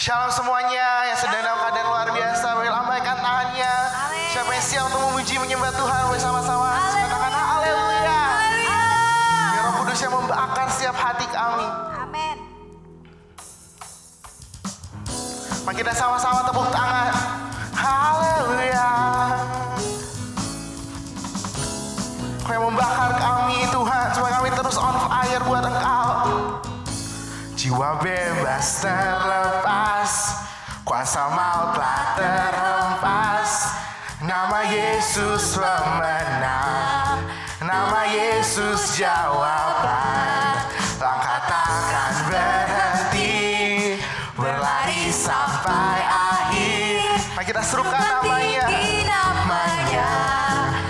Shalom semuanya yang sedang dalam keadaan luar biasa. Boleh lambaikan tangannya. Amin. Siapa yang siap untuk memuji menyembah Tuhan, boleh sama-sama katakan haleluya. Biar Roh Kudus yang membakar setiap hati kami. Amin. Mari kita sama-sama tepuk tangan. Haleluya. Kau yang membakar kami Tuhan, supaya kami terus on fire buat Engkau. Jiwa bebas terlepas, kuasa maut telah terhempas. Nama Yesus pemenang, nama Yesus jawaban. Langkah takkan berhenti, berlari sampai akhir. Mari kita serukan namanya,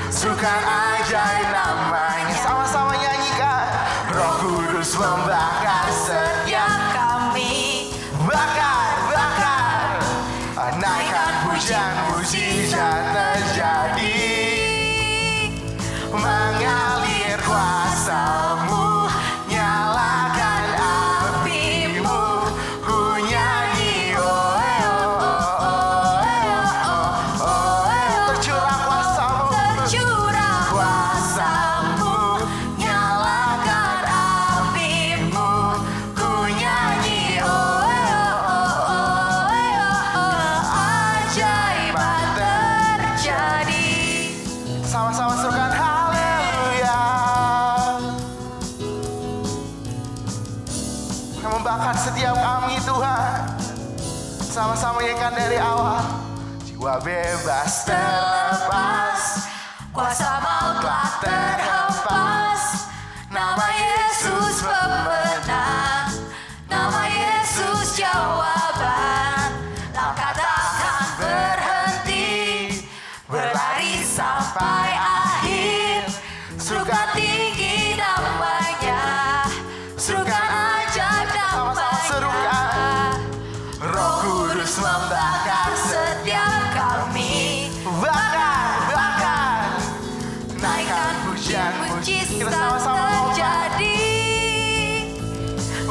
serukan ajaib namanya. Sama-sama nyanyikan. Roh Kudus membakar setiap Kami bakar, bakar. Naikkan hujan, mujizat terjadi. Mengalir kuasa-Mu, nyalakan api-Mu. Ku nyanyi, oh, tercurah kuasa-Mu, tercurah kuasa-Mu, nyalakan api-Mu. Ku nyanyi, keajaiban terjadi. sama-sama serukan haleluya. Yang membakar setiap kami Tuhan. Sama-sama nyanyikan dari awal. Jiwa bebas terlepas, Kuasa maut telah terhempas. Nama Yesus pemenang, nama Yesus jawaban. Langkah takkan berhenti, berlari sampai akhir. Serukan tinggi namanya, serukan ajaib Sama-sama serukan. namanya. Roh Kudus membakar Setiap kami bakar, bakar. Naikkan hujan, mujizat kita sama-sama terjadi.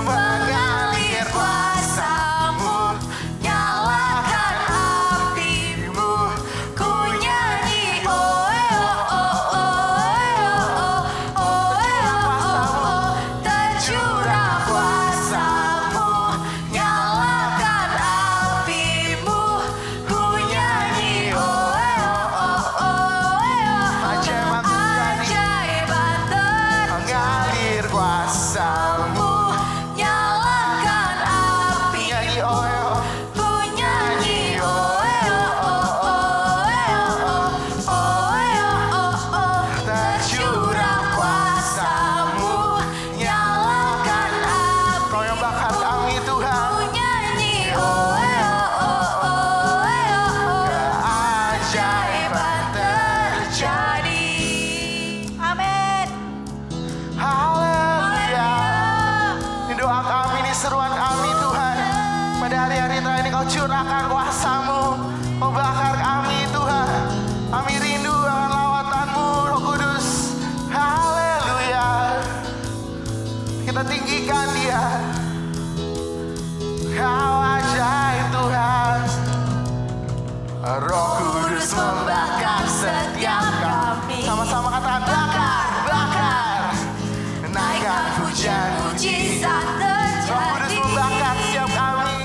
mengalir kuasa-Mu, nyalakan api-Mu. Ku nyanyi, tercurah kuasa-Mu, nyalakan api-Mu. Ku nyanyi, Ajaib terjadi. ajaiban Mengalir kuasa-Mu. nyalakan api. Nyanyi oh, Ku nyanyi, tercurah kuasa-Mu, nyalakan api. Kau yang bakar kami Tuhan. Ku nyanyi, keajaiban terjadi. Amin. Haleluya. Ini doa kami, ini seruan kami Tuhan. Pada hari-hari terakhir ini Kau curahkan kuasa-Mu, Kau bakar kami Tuhan. Kami rindu akan lawatan-Mu Roh Kudus. Haleluya. Kita tinggikan Dia. Kau ajaib Tuhan. Roh Kudus membakar setiap kami. Sama-sama katakan bakar, bakar. Naikkan hujan, mujizat Roh Kudus terjadi. membakar setiap kami.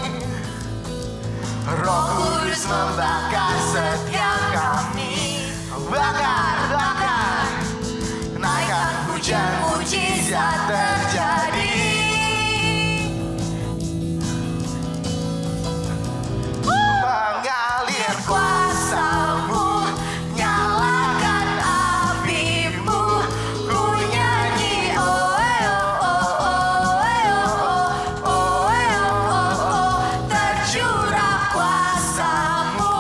Roh Kudus membakar setiap kami. Bakar, bakar. Naikkan hujan, mujizat terjadi. Mengalir kuasa-Mu, nyalakan api-Mu. Ku nyanyi, tercurah kuasa-Mu,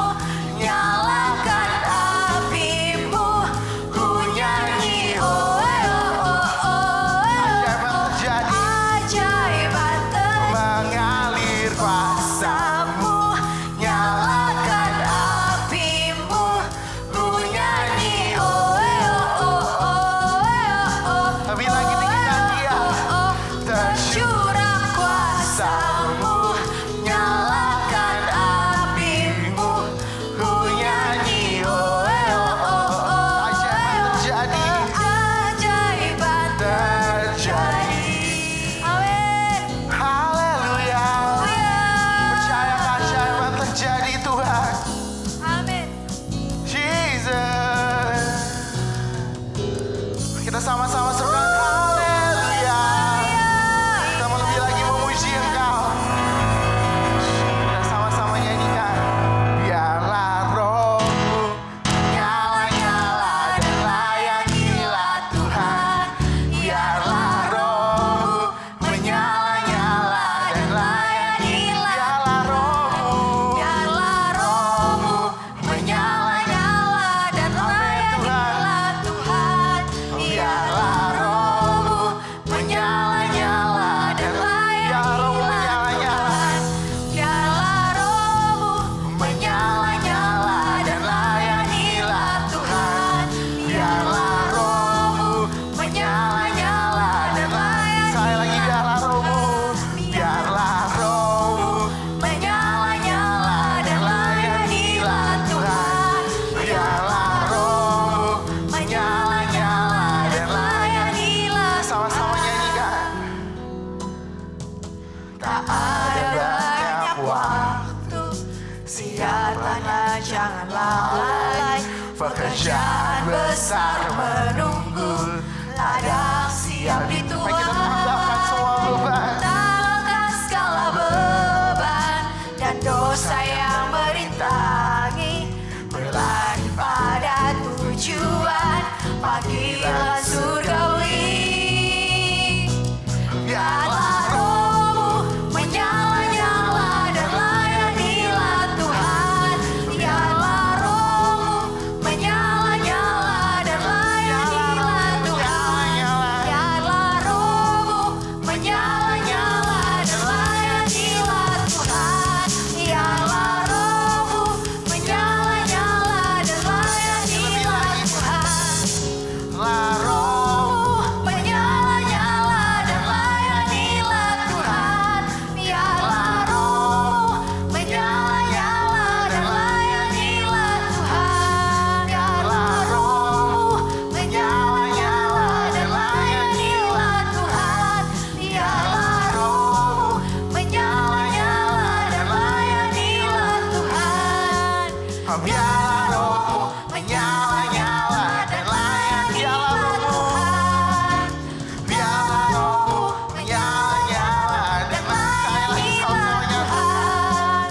Pekerjaan besar menunggu, ladang siap dituai. Mari kita tanggalkan semua beban. Tanggalkan segala beban dan dosa yang merintangi. Berlari pada tujuan, panggilan surgawi. Biarlah rohmu menyala-nyala dan layanilah Tuhan. Biarlah rohmu menyala-nyala dan layanilah Tuhan. Biarlah rohmu menyala-nyala dan layanilah Tuhan. Biarlah rohmu menyala-nyala dan layanilah Tuhan. La Rohmu menyala-nyala dan layanilah Tuhan. Biarlah rohmu menyala-nyala dan layanilah Tuhan. Biarlah rohmu menyala-nyala dan layanilah Tuhan. Biarlah rohmu menyala-nyala dan layanilah Tuhan. biarlah rohmu menyala-nyala dan layanilah Tuhan. Biarlah rohmu menyala-nyala dan layanilah Tuhan.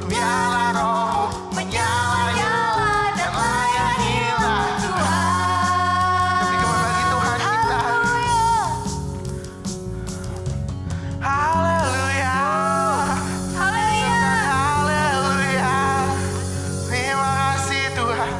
Biarlah rohmu menyala-nyala dan layanilah Tuhan. Tapi kembali lagi Tuhan kita. Haleluya. Haleluya. Terima kasih Tuhan.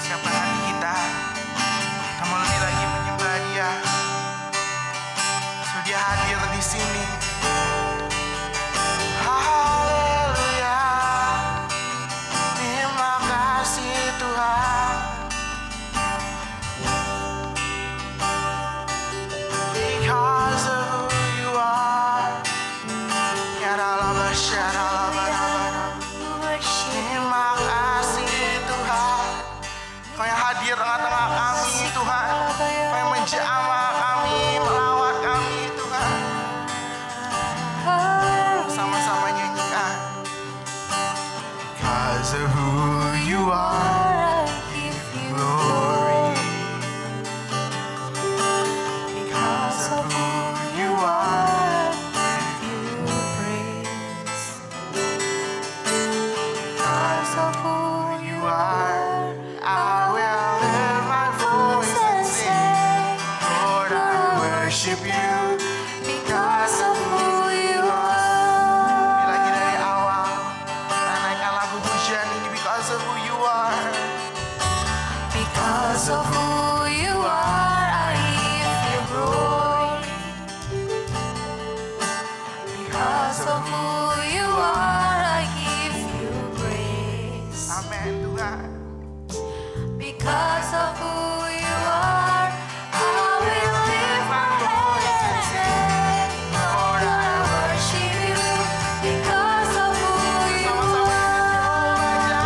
Siapa hati kita mau lebih lagi menyembah Dia. So Dia hadir di sini. Haleluya. Terima kasih Tuhan. Because of who you are. Terima kasih Tuhan. Kau yang hadir tengah-tengah kami Tuhan. Kau yang menjamah kami, melawat kami Tuhan. Sama-sama nyanyikan. Because of who you are, I give you glory. Because of who you are, I give you praise. Because of who you are, I will lift my voice and sing. Lord, I worship you. Because of who you are. Lagi dari awal, kita naikkan lagu pujian ini. Because of who you are. Because of who you are, I give you glory. Because of who you are, I give you praise. Amin Tuhan. Because of who you are, I will lift my voice and sing. Lord, I worship you. Because of who you are,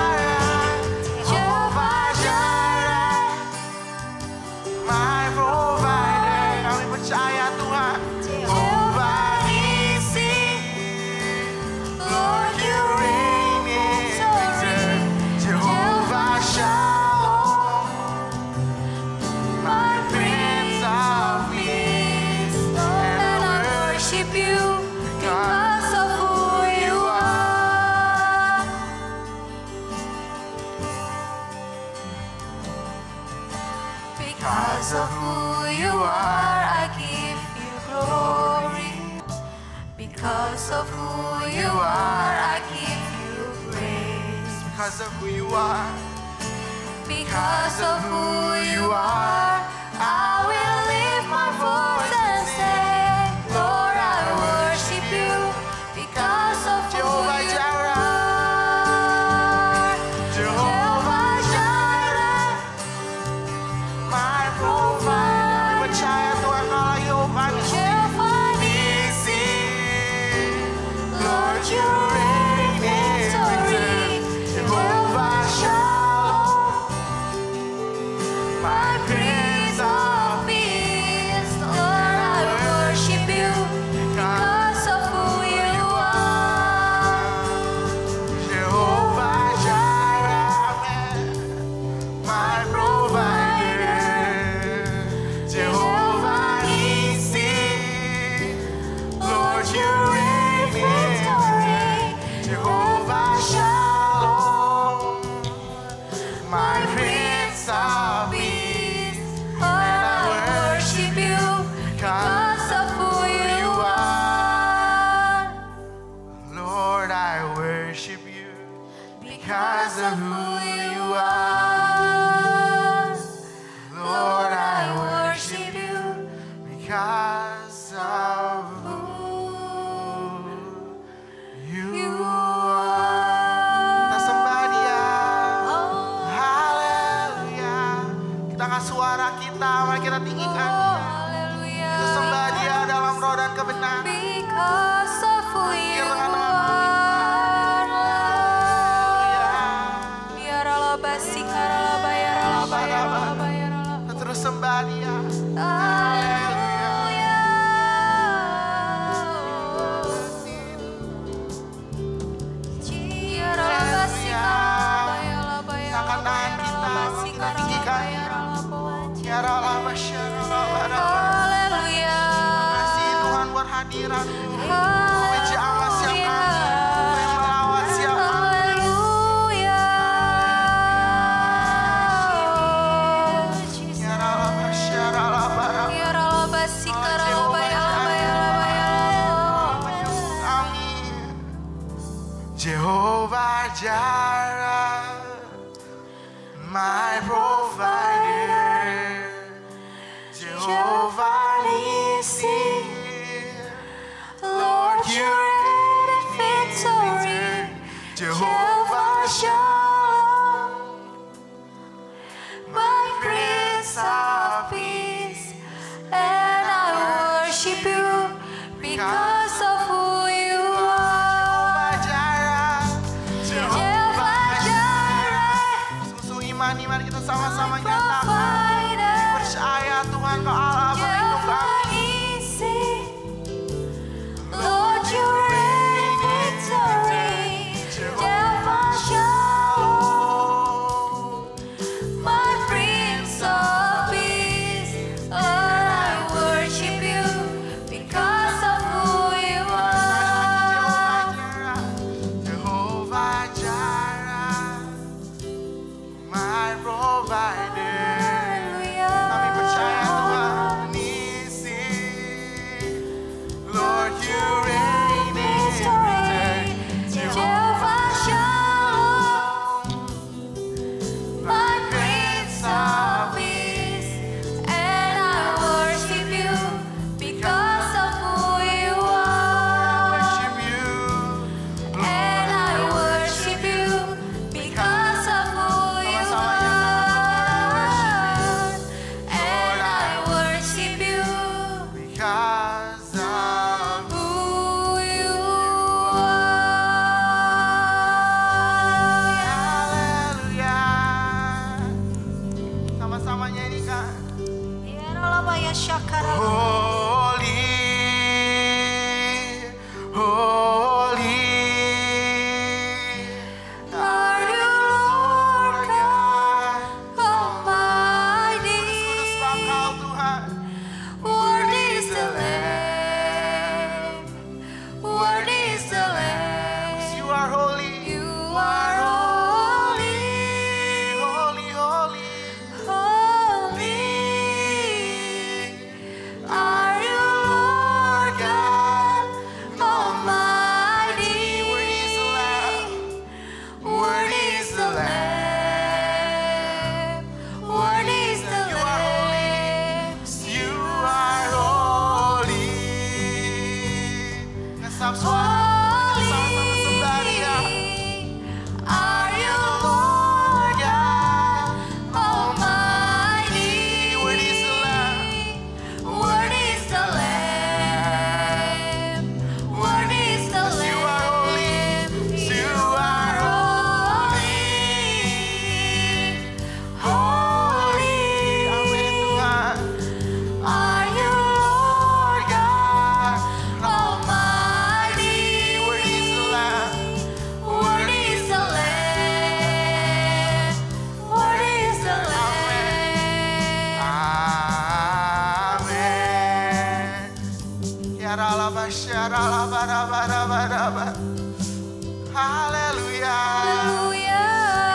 Jehovah Jireh, my provider. Kami percaya Tuhan. Jehovah Nissi, Lord, you reign in victory. Jehovah Shalom, my Prince of Peace. and I worship you. Because of who you are. Because of who you are, I give you glory. Because of who you are, I give you praise. Because of who you are. Because of who you are, I will lift my voice and say, Lord, I worship you. Because of who Jehovah you Jireh. are. Jehovah Jehovah Jireh, of who you are. Lord, I worship you because of who you are. Kita sembah Dia. Haleluya. Kita angkat suara kita, mari kita tinggikan Dia. Kita sembah Dia dalam roh dan kebenaran. Because of who you are. Kita terus sembah Dia. Angkat tangan kita, kita tinggikan Dia. Kasih Tuhan buat hadirat-Mu. Meja Allah siap kami, yang melawat siap kami. Jehovah Jireh, my provider. Jehovah Nissi, Lord, you're in victory. Jehovah Shalom, my Prince of Peace, and I worship you because of who you are. Mari kita sama-sama nyatakan, percaya Tuhan Kau Allah pelindung kami. Lord, you reign victory. Jehovah Shalom, my Prince of Peace. Lord, I worship you because of who you are. Jehovah Jireh, my provider. Kami percaya Tuhan Nissi, Lord, you reign in victory. Jehovah Shalom, my Prince of Peace, and I worship you because of who you are. Worship you, And I worship you because of who you are. And I worship you because of who you are. Haleluya. Sama-sama nyanyikan. Holy, holy Are you Lord God Almighty? Kudus-kuduslah Kau Tuhan. Worthy is the Lamb. Worthy is the Lamb. You are holy, You are holy, holy, holy. holy. Are you Lord God Almighty? Worthy is the Lamb. Worthy is the Lamb. Worthy is the You are holy. Lamb. You are holy. Ngesap suara. Sama-sama sembah Dia. Are you Lord God Almighty? Worthy is the Lamb. Worthy is the Lamb. Worthy is the You are holy. Lamb. You are holy. Holy. Amin Tuhan. Are you Lord God Almighty? Worthy is the Lamb. Worthy is the Lamb. Worthy is the Lamb. Amin. Yaralaba syaralaba raba raba raba. Haleluya. Hallelujah.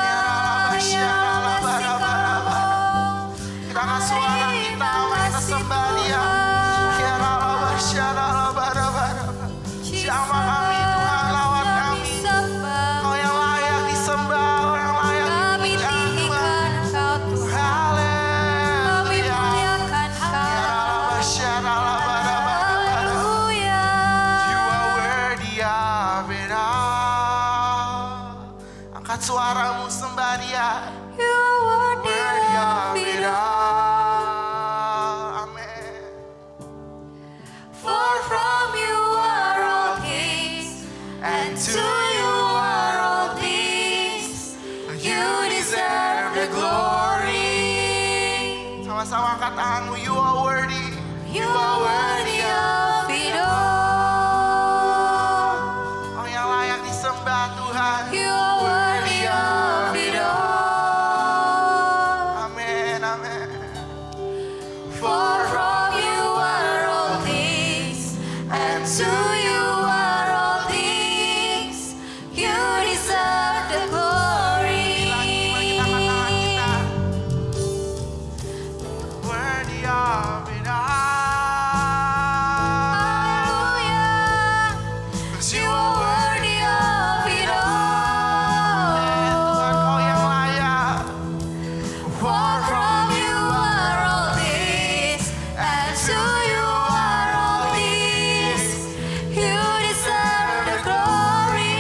Yaralaba syaralaba raba raba. Kita angkat suara kita, mari kita sembah Dia. Yaralaba syaralaba raba raba. Siapa kami Tuhan, lawan kami. Kau yang layak disembah, orang of it all. Angkat suaramu sembah Dia. You are worthy Worthy of of it it all. all. Amen. For from you are all things, and to you are all things. You deserve the glory. Sama-sama angkat tanganmu. You are worthy. You are worthy of it all. Oh, yang layak disembah Tuhan. You are worthy of it all. Amin, amin. For from you are all things, and to you are all things. You deserve the glory. Lagi, mari kita angkat tangan kita. Worthy of it all. Hallelujah. 'Cause You are worthy of it all. Tuhan, Kau yang layak. For from you are all things, and to you are all things. You deserve the glory.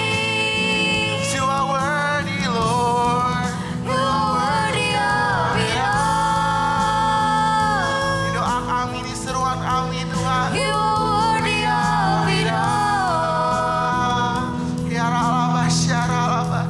You are worthy, Lord. You are worthy of it all. Di doa kami, di seruan kami, Tuhan. You are worthy of it all. Ya Ralaba, Syaralaba.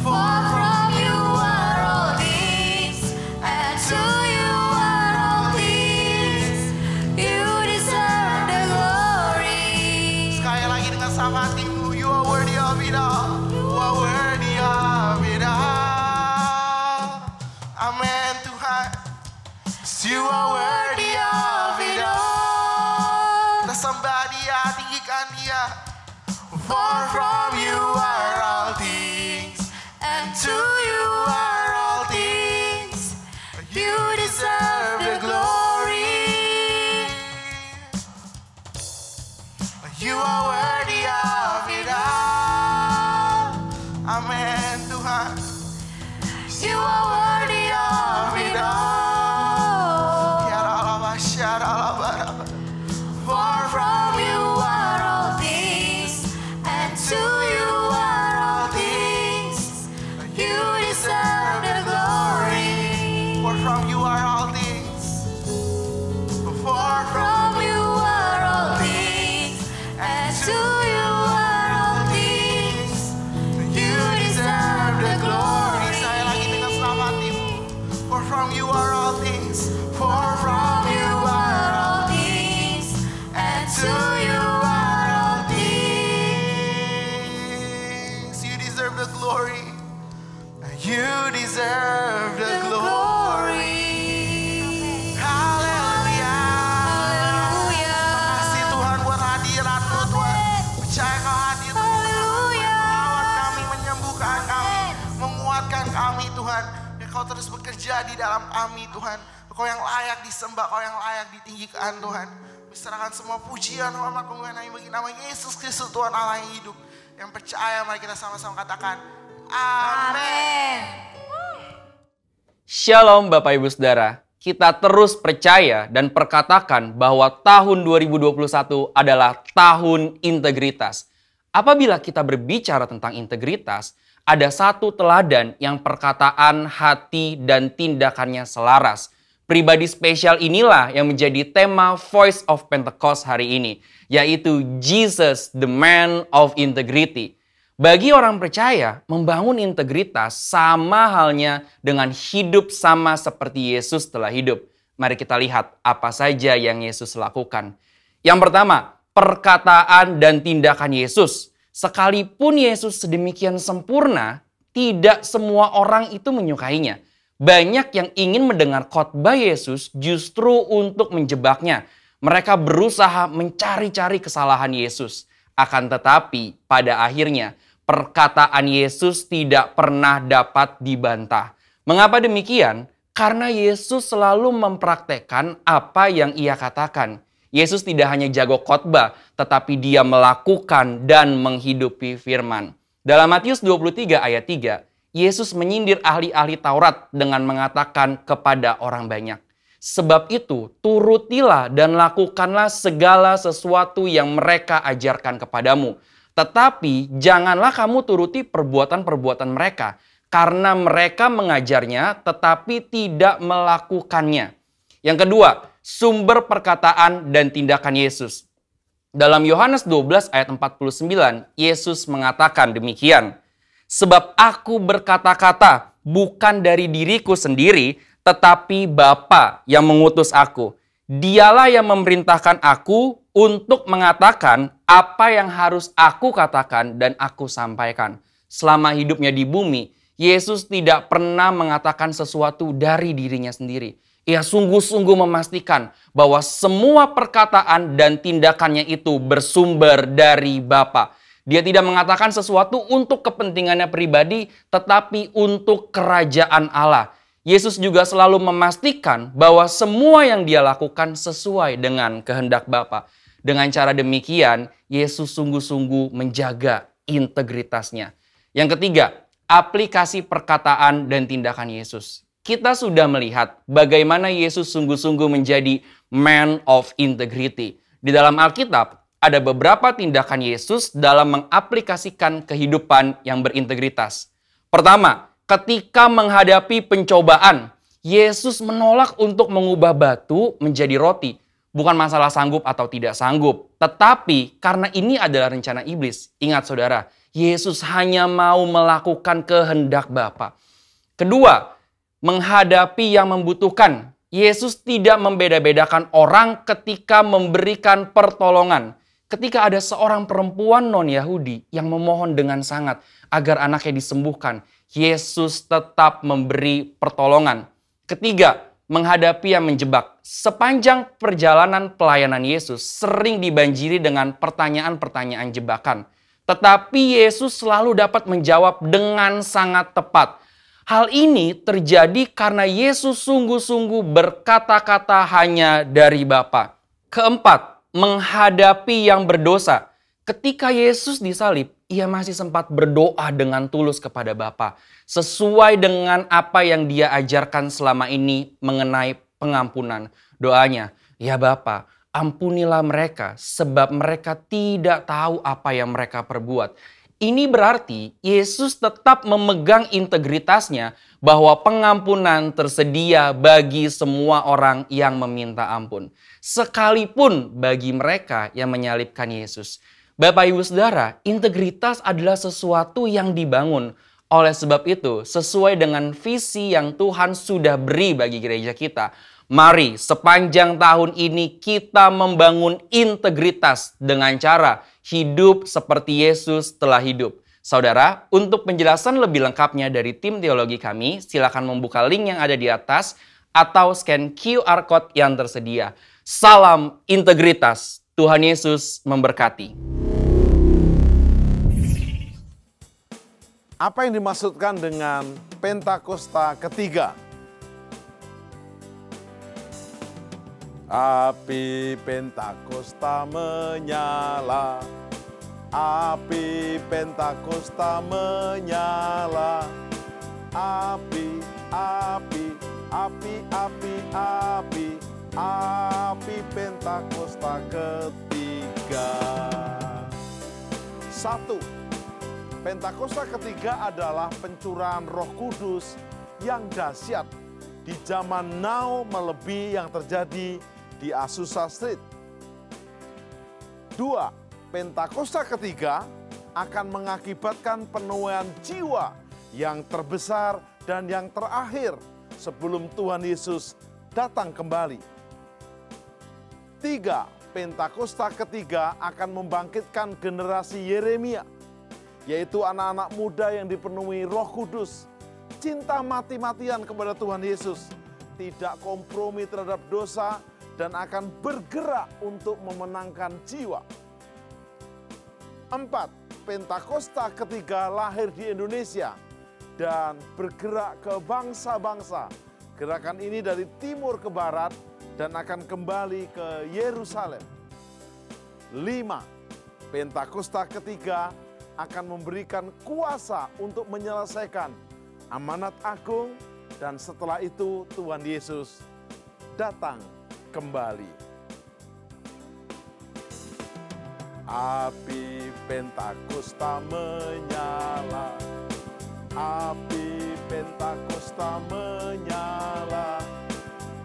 For from you are all things, and to you are all things. You deserve the glory. Sekali lagi dengan sama hatimu. You are worthy of it all. You are worthy of it all. Amin, Tuhan. You are worthy of it all. Kita sembah Dia, tinggikan Dia. For from you are all things, And to you are all things. You deserve the glory. You are worthy of it all. Amin, Tuhan. You are worthy of it all. Ya Ralaba, Syaralaba. For from you are all things, and to you are all things. You deserve the glory. For from you are all things. For from you are all things, and to you are all things. You deserve the glory. Saya lagi dengan selamat hatimu. For from you are all things. For from you are all things, and to you are all things. You deserve the glory. You deserve the glory. Haleluya. Kasih Tuhan buat hadirat-Mu, Tuhan. Percaya Kau hadir merawat kami, menyembuhkan kami, menguatkan kami, Tuhan. Dan Kau terus bekerja di dalam kami, Tuhan. Kau yang layak disembah, Kau yang layak ditinggikan, Tuhan. Serahkan semua pujian, hormat, kemuliaan hanya bagi nama Yesus Kristus, Tuhan Allah yang hidup. Yang percaya, mari kita sama-sama katakan, amin. Shalom Bapak Ibu Saudara, kita terus percaya dan perkatakan bahwa tahun 2021 adalah tahun integritas. Apabila kita berbicara tentang integritas, ada satu teladan yang perkataan, hati, dan tindakannya selaras. Pribadi spesial inilah yang menjadi tema Voice of Pentecost hari ini, yaitu Jesus, the Man of Integrity. Bagi orang percaya, membangun integritas sama halnya dengan hidup sama seperti Yesus telah hidup. Mari kita lihat apa saja yang Yesus lakukan. Yang pertama, perkataan dan tindakan Yesus. Sekalipun Yesus sedemikian sempurna, tidak semua orang itu menyukainya. Banyak yang ingin mendengar khotbah Yesus justru untuk menjebaknya. Mereka berusaha mencari-cari kesalahan Yesus. Akan tetapi pada akhirnya perkataan Yesus tidak pernah dapat dibantah. Mengapa demikian? Karena Yesus selalu mempraktekkan apa yang Ia katakan. Yesus tidak hanya jago khotbah, tetapi Dia melakukan dan menghidupi firman. Dalam Matius 23 ayat 3, Yesus menyindir ahli-ahli Taurat dengan mengatakan kepada orang banyak, "Sebab itu, turutilah dan lakukanlah segala sesuatu yang mereka ajarkan kepadamu. Tetapi janganlah kamu turuti perbuatan-perbuatan mereka, karena mereka mengajarnya tetapi tidak melakukannya. Yang kedua, sumber perkataan dan tindakan Yesus. Dalam Yohanes 12 ayat 49, Yesus mengatakan demikian. Sebab aku berkata-kata bukan dari diriku sendiri, tetapi Bapa yang mengutus aku. Dialah yang memerintahkan aku untuk mengatakan apa yang harus aku katakan dan aku sampaikan. Selama hidupnya di bumi, Yesus tidak pernah mengatakan sesuatu dari dirinya sendiri. Ia sungguh-sungguh memastikan bahwa semua perkataan dan tindakannya itu bersumber dari Bapa. Dia tidak mengatakan sesuatu untuk kepentingannya pribadi, tetapi untuk kerajaan Allah. Yesus juga selalu memastikan bahwa semua yang dia lakukan sesuai dengan kehendak Bapa. Dengan cara demikian, Yesus sungguh-sungguh menjaga integritasnya. Yang ketiga, aplikasi perkataan dan tindakan Yesus. Kita sudah melihat bagaimana Yesus sungguh-sungguh menjadi man of integrity. Di dalam Alkitab, ada beberapa tindakan Yesus dalam mengaplikasikan kehidupan yang berintegritas. Pertama, ketika menghadapi pencobaan, Yesus menolak untuk mengubah batu menjadi roti. Bukan masalah sanggup atau tidak sanggup, tetapi karena ini adalah rencana iblis. Ingat saudara, Yesus hanya mau melakukan kehendak Bapa. Kedua, menghadapi yang membutuhkan. Yesus tidak membeda-bedakan orang ketika memberikan pertolongan. Ketika ada seorang perempuan non-Yahudi yang memohon dengan sangat agar anaknya disembuhkan, Yesus tetap memberi pertolongan. Ketiga, menghadapi yang menjebak. Sepanjang perjalanan pelayanan Yesus sering dibanjiri dengan pertanyaan-pertanyaan jebakan. Tetapi Yesus selalu dapat menjawab dengan sangat tepat. Hal ini terjadi karena Yesus sungguh-sungguh berkata-kata hanya dari Bapa. Keempat, menghadapi yang berdosa. Ketika Yesus disalib, ia masih sempat berdoa dengan tulus kepada Bapa, sesuai dengan apa yang dia ajarkan selama ini mengenai pengampunan. Doanya, ya Bapa, ampunilah mereka sebab mereka tidak tahu apa yang mereka perbuat. Ini berarti Yesus tetap memegang integritasnya bahwa pengampunan tersedia bagi semua orang yang meminta ampun. Sekalipun bagi mereka yang menyalibkan Yesus. Bapak Ibu Saudara, integritas adalah sesuatu yang dibangun. Oleh sebab itu, sesuai dengan visi yang Tuhan sudah beri bagi gereja kita, mari sepanjang tahun ini kita membangun integritas dengan cara hidup seperti Yesus telah hidup. Saudara, untuk penjelasan lebih lengkapnya dari tim teologi kami, silakan membuka link yang ada di atas atau scan QR Code yang tersedia. Salam integritas. Tuhan Yesus memberkati. Apa yang dimaksudkan dengan Pentakosta ketiga? Api Pentakosta menyala, api Pentakosta menyala, api, api, api, api, api, api Pentakosta ketiga. 1. Pentakosta ketiga adalah pencurahan Roh Kudus yang dahsyat di zaman now melebihi yang terjadi di Azusa Street. 2. Pentakosta ketiga akan mengakibatkan penuaian jiwa yang terbesar dan yang terakhir sebelum Tuhan Yesus datang kembali. 3. Pentakosta ketiga akan membangkitkan generasi Yeremia, yaitu anak-anak muda yang dipenuhi Roh Kudus, cinta mati-matian kepada Tuhan Yesus, tidak kompromi terhadap dosa, dan akan bergerak untuk memenangkan jiwa. 4. Pentakosta ketiga lahir di Indonesia dan bergerak ke bangsa-bangsa. Gerakan ini dari timur ke barat dan akan kembali ke Yerusalem. 5. Pentakosta ketiga akan memberikan kuasa untuk menyelesaikan amanat agung, dan setelah itu Tuhan Yesus datang kembali. Api Pentakosta menyala, api Pentakosta menyala,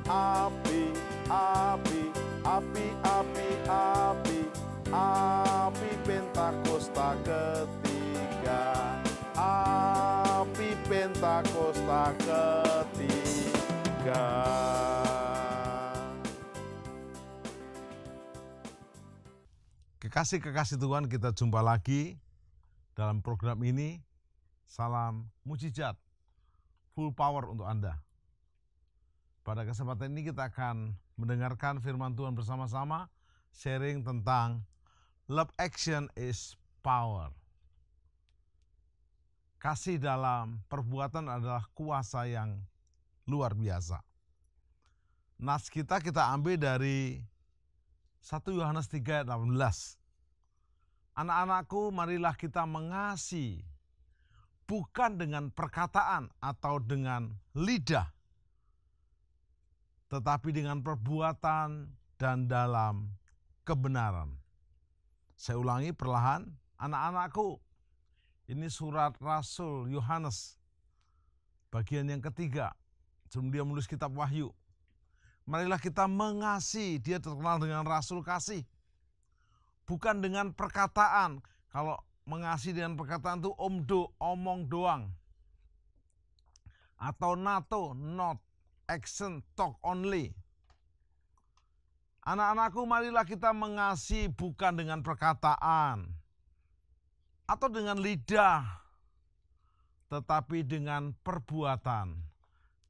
api, api, api, api, api, api Pentakosta ketiga, api Pentakosta ketiga. Kekasih-kekasih Tuhan, kita jumpa lagi dalam program ini. Salam mujizat, full power untuk Anda. Pada kesempatan ini kita akan mendengarkan firman Tuhan bersama-sama, sharing tentang love action is power. Kasih dalam perbuatan adalah kuasa yang luar biasa. Nas kita ambil dari 1 Yohanes 3 ayat 18. Anak-anakku, marilah kita mengasihi, bukan dengan perkataan atau dengan lidah, tetapi dengan perbuatan dan dalam kebenaran. Saya ulangi perlahan, anak-anakku. Ini surat Rasul Yohanes, bagian yang ketiga, sebelum dia menulis kitab Wahyu. Marilah kita mengasihi, dia terkenal dengan Rasul Kasih. Bukan dengan perkataan. Kalau mengasihi dengan perkataan itu omong doang. Atau NATO, not, action, talk only. Anak-anakku, marilah kita mengasihi bukan dengan perkataan atau dengan lidah, tetapi dengan perbuatan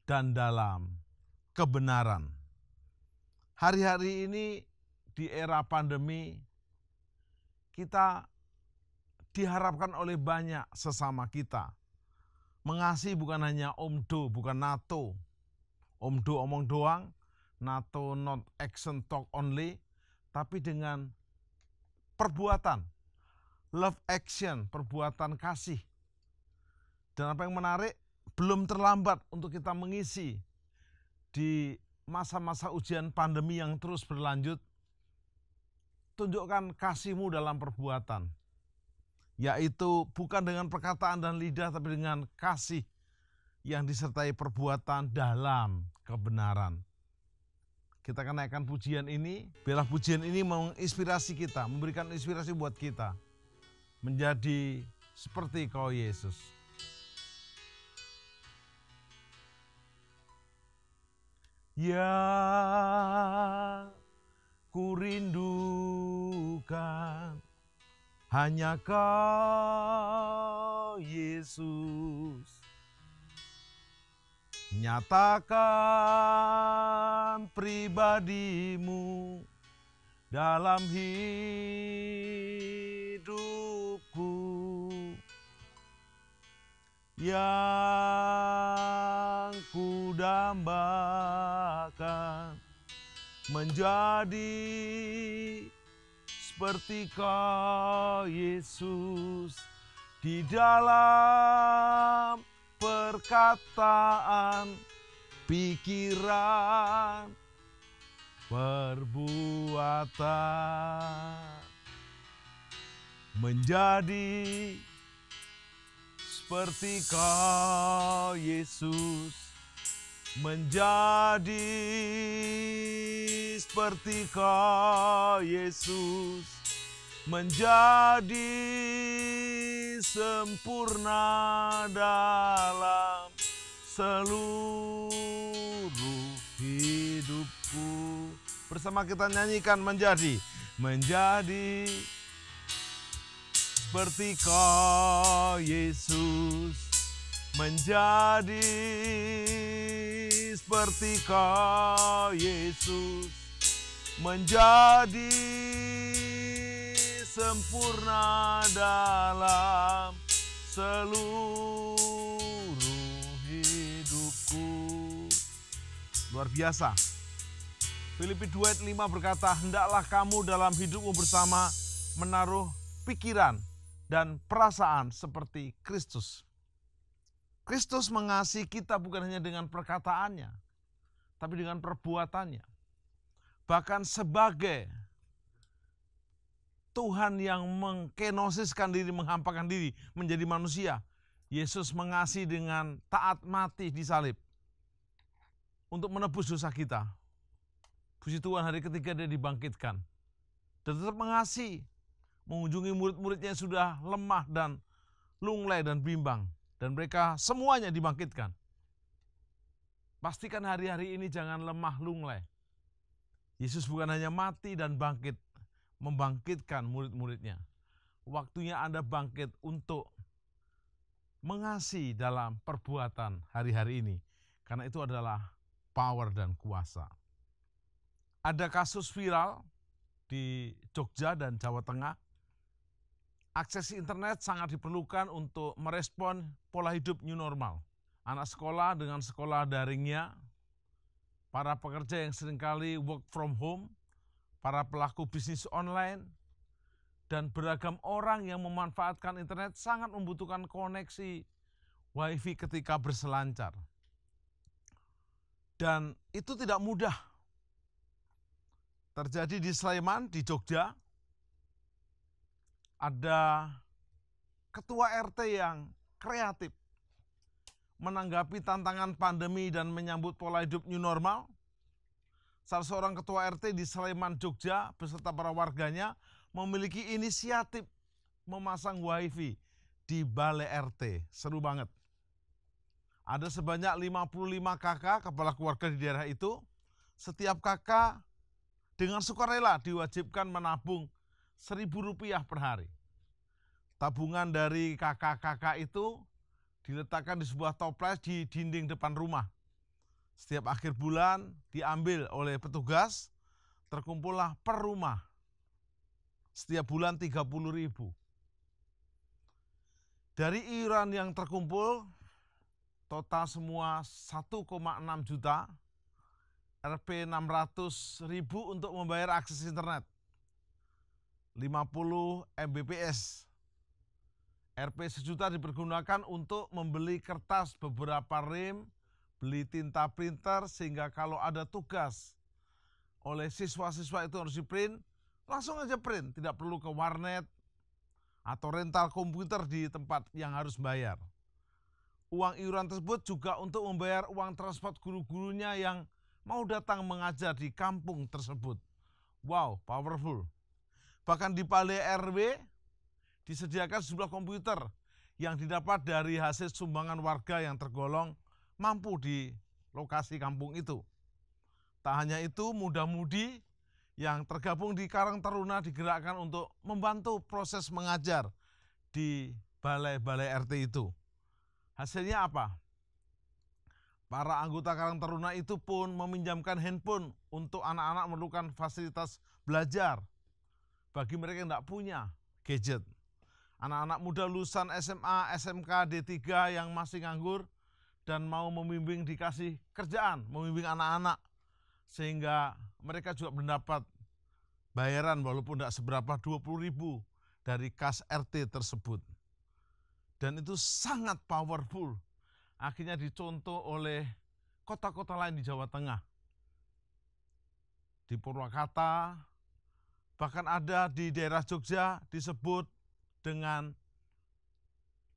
dan dalam kebenaran. Hari-hari ini di era pandemi, kita diharapkan oleh banyak sesama kita. Mengasihi bukan hanya omdo, bukan NATO. Omdo omong doang, NATO not action talk only, tapi dengan perbuatan. Love action, perbuatan kasih. Dan apa yang menarik, belum terlambat untuk kita mengisi di masa-masa ujian pandemi yang terus berlanjut. Tunjukkan kasihmu dalam perbuatan, yaitu bukan dengan perkataan dan lidah, tapi dengan kasih yang disertai perbuatan dalam kebenaran. Kita akan naikkan pujian ini, biarlah pujian ini menginspirasi kita, memberikan inspirasi buat kita, menjadi seperti Kau Yesus. Ya, ku rindukan hanya Kau Yesus. Nyatakan pribadimu dalam hidupku, yang ku dambakan menjadi seperti Kau Yesus di dalam perkataan, pikiran, perbuatan, menjadi seperti Kau Yesus, menjadi seperti Kau Yesus, menjadi sempurna dalam seluruh hidupku. Bersama kita nyanyikan menjadi seperti Kau Yesus, menjadi seperti Kau Yesus, menjadi sempurna dalam seluruh hidupku. Luar biasa. Filipi 2 ayat 5 berkata, hendaklah kamu dalam hidupmu bersama menaruh pikiran dan perasaan seperti Kristus. Kristus mengasihi kita bukan hanya dengan perkataannya, tapi dengan perbuatannya. Bahkan sebagai Tuhan yang mengkenosiskan diri, menghampakan diri menjadi manusia. Yesus mengasihi dengan taat mati di salib untuk menebus dosa kita. Puji Tuhan, hari ketiga dia dibangkitkan. Dan tetap mengasihi, mengunjungi murid-muridnya yang sudah lemah dan lunglai dan bimbang. Dan mereka semuanya dibangkitkan. Pastikan hari-hari ini jangan lemah lunglai. Yesus bukan hanya mati dan bangkit, membangkitkan murid-muridnya. Waktunya Anda bangkit untuk mengasihi dalam perbuatan hari-hari ini. Karena itu adalah power dan kuasa. Ada kasus viral di Jogja dan Jawa Tengah. Akses internet sangat diperlukan untuk merespon pola hidup new normal. Anak sekolah dengan sekolah daringnya, para pekerja yang seringkali work from home, para pelaku bisnis online, dan beragam orang yang memanfaatkan internet sangat membutuhkan koneksi wifi ketika berselancar. Dan itu tidak mudah. Terjadi di Sleman, di Jogja, ada ketua RT yang kreatif menanggapi tantangan pandemi dan menyambut pola hidup new normal. Salah seorang ketua RT di Sleman, Jogja beserta para warganya memiliki inisiatif memasang wifi di balai RT. Seru banget. Ada sebanyak 55 kakak kepala keluarga di daerah itu. Setiap kakak dengan sukarela diwajibkan menabung Rp1.000 per hari. Tabungan dari kakak-kakak itu diletakkan di sebuah toples di dinding depan rumah. Setiap akhir bulan diambil oleh petugas, terkumpullah per rumah. Setiap bulan 30.000. Dari iuran yang terkumpul, total semua 1,6 juta, Rp 600.000 untuk membayar akses internet, 50 Mbps. Rp 1 juta dipergunakan untuk membeli kertas beberapa rem, beli tinta printer, sehingga kalau ada tugas oleh siswa-siswa itu harus di-print, langsung aja print, tidak perlu ke warnet atau rental komputer di tempat yang harus bayar. Uang iuran tersebut juga untuk membayar uang transport guru-gurunya yang mau datang mengajar di kampung tersebut. Wow, powerful. Bahkan di balai RW disediakan sejumlah komputer yang didapat dari hasil sumbangan warga yang tergolong mampu di lokasi kampung itu. Tak hanya itu, muda-mudi yang tergabung di Karang Taruna digerakkan untuk membantu proses mengajar di balai-balai RT itu. Hasilnya apa? Para anggota Karang Taruna itu pun meminjamkan handphone untuk anak-anak memerlukan fasilitas belajar bagi mereka yang tidak punya gadget. Anak-anak muda lulusan SMA, SMK, D3 yang masih nganggur dan mau membimbing dikasih kerjaan, membimbing anak-anak. Sehingga mereka juga mendapat bayaran walaupun tidak seberapa 20.000 dari kas RT tersebut. Dan itu sangat powerful. Akhirnya dicontoh oleh kota-kota lain di Jawa Tengah. Di Purwakarta, bahkan ada di daerah Jogja disebut dengan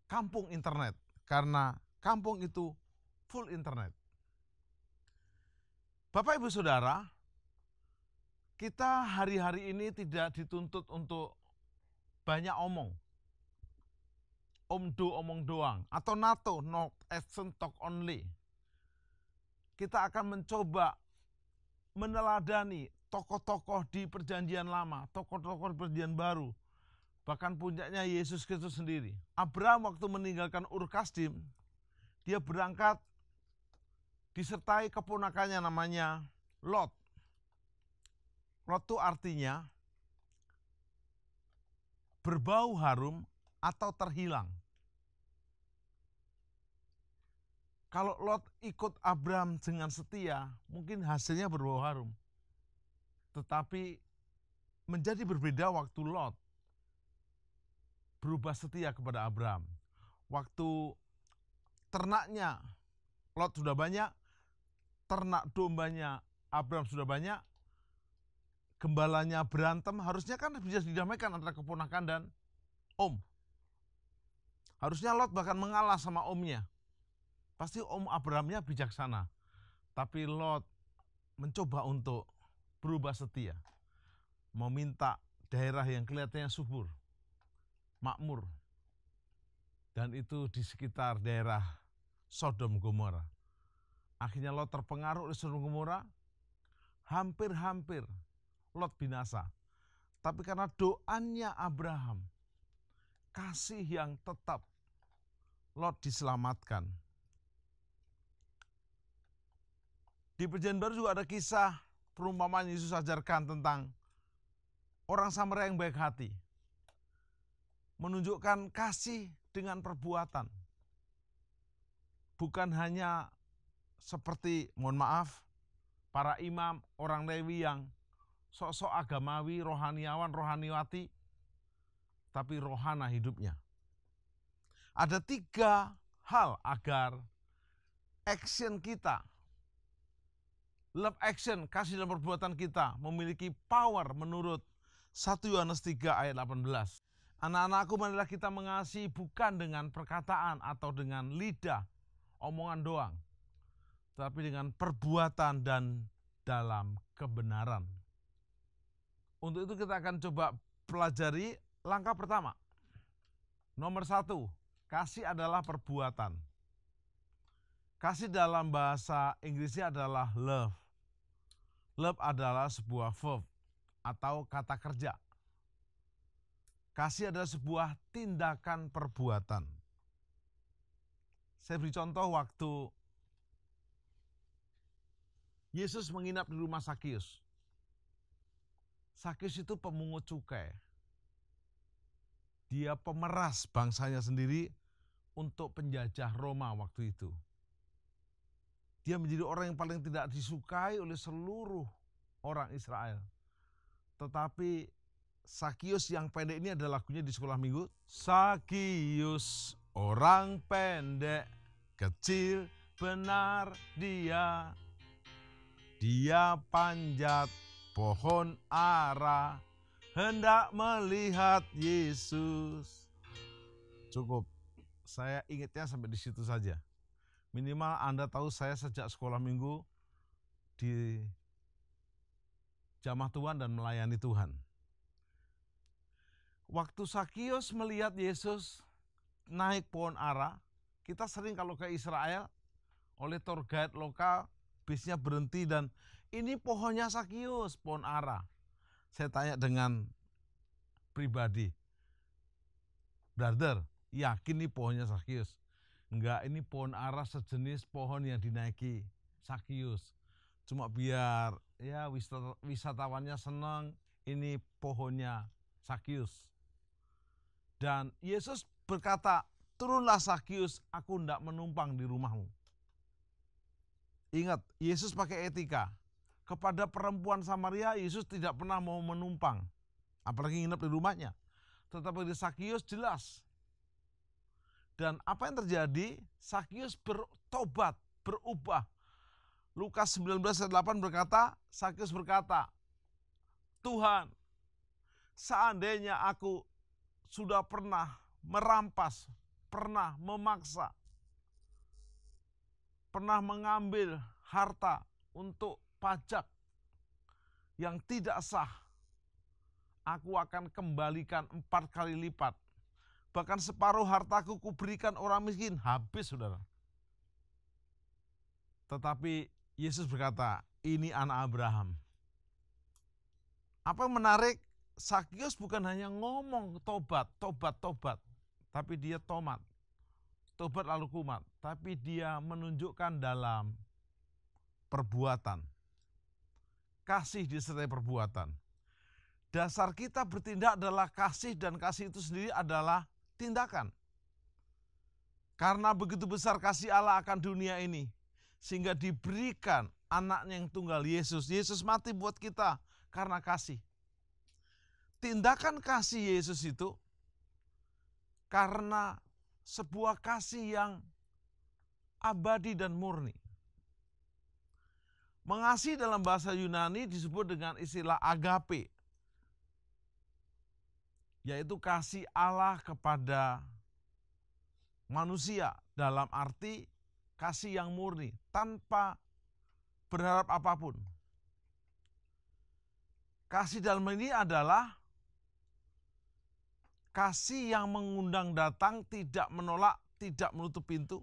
kampung internet. Karena kampung itu full internet. Bapak Ibu Saudara, kita hari-hari ini tidak dituntut untuk banyak omong. Omong doang. Atau NATO, not action talk only. Kita akan mencoba meneladani tokoh-tokoh di perjanjian lama, tokoh-tokoh di perjanjian baru. Bahkan puncaknya Yesus Kristus sendiri. Abraham waktu meninggalkan Ur Kasdim, dia berangkat disertai keponakannya namanya Lot. Lot itu artinya berbau harum atau terhilang. Kalau Lot ikut Abraham dengan setia, mungkin hasilnya berbau harum. Tetapi menjadi berbeda waktu Lot berubah setia kepada Abraham. Waktu ternaknya Lot sudah banyak, ternak dombanya Abraham sudah banyak, gembalanya berantem, harusnya kan bisa didamaikan antara keponakan dan om. Harusnya Lot bahkan mengalah sama omnya. Pasti om Abrahamnya bijaksana. Tapi Lot mencoba untuk berubah setia. Meminta daerah yang kelihatannya subur, makmur. Dan itu di sekitar daerah Sodom Gomora. Akhirnya Lot terpengaruh oleh Sodom Gomora. Hampir-hampir Lot binasa. Tapi karena doanya Abraham, kasih yang tetap, Lot diselamatkan. Di Perjanjian Baru juga ada kisah perumpamaan Yesus ajarkan tentang orang Samaria yang baik hati. Menunjukkan kasih dengan perbuatan. Bukan hanya seperti, mohon maaf, para imam, orang Lewi yang sok-sok agamawi, rohaniawan, rohaniwati, tapi rohana hidupnya. Ada 3 hal agar action kita, love action, kasih dalam perbuatan kita, memiliki power menurut 1 Yohanes 3 ayat 18. Anak-anakku, marilah kita mengasihi bukan dengan perkataan atau dengan lidah, omongan doang, tapi dengan perbuatan dan dalam kebenaran. Untuk itu kita akan coba pelajari langkah pertama. Nomor 1, kasih adalah perbuatan. Kasih dalam bahasa Inggrisnya adalah love. Love adalah sebuah verb atau kata kerja. Kasih adalah sebuah tindakan perbuatan. Saya beri contoh waktu Yesus menginap di rumah Sakius. Sakius itu pemungut cukai. Dia pemeras bangsanya sendiri untuk penjajah Roma waktu itu. Dia menjadi orang yang paling tidak disukai oleh seluruh orang Israel. Tetapi Sakius yang pendek ini ada lagunya di sekolah minggu. Sakius orang pendek, kecil benar dia. Dia panjat pohon ara, hendak melihat Yesus. Cukup, saya ingatnya sampai di situ saja. Minimal Anda tahu saya sejak sekolah minggu di jamah Tuhan dan melayani Tuhan. Waktu Sakius melihat Yesus naik pohon ara, kita sering kalau ke Israel, oleh tour guide lokal, bisnya berhenti dan ini pohonnya Sakius, pohon ara. Saya tanya dengan pribadi, brother, yakin ini pohonnya Sakius? Enggak, ini pohon ara sejenis pohon yang dinaiki Sakius. Cuma biar ya wisatawannya senang, ini pohonnya Sakius. Dan Yesus berkata, turunlah Sakius, aku hendak menumpang di rumahmu. Ingat, Yesus pakai etika. Kepada perempuan Samaria, Yesus tidak pernah mau menumpang, apalagi nginep di rumahnya. Tetapi di Sakius jelas. Dan apa yang terjadi? Sakius bertobat, berubah. Lukas 19:8 berkata, Sakius berkata, Tuhan, seandainya aku sudah pernah merampas, pernah memaksa, pernah mengambil harta untuk pajak yang tidak sah, aku akan kembalikan 4 kali lipat. Bahkan separuh hartaku kuberikan orang miskin. Habis, saudara. Tetapi Yesus berkata, ini anak Abraham. Apa yang menarik? Sakius bukan hanya ngomong tobat, tapi dia tobat lalu kumat, tapi dia menunjukkan dalam perbuatan. Kasih disertai perbuatan. Dasar kita bertindak adalah kasih, dan kasih itu sendiri adalah tindakan. Karena begitu besar kasih Allah akan dunia ini, sehingga diberikan anaknya yang tunggal, Yesus. Yesus mati buat kita karena kasih. Tindakan kasih Yesus itu karena sebuah kasih yang abadi dan murni. Mengasihi dalam bahasa Yunani disebut dengan istilah agape, yaitu kasih Allah kepada manusia dalam arti kasih yang murni, tanpa berharap apapun. Kasih dalam ini adalah kasih yang mengundang datang, tidak menolak, tidak menutup pintu,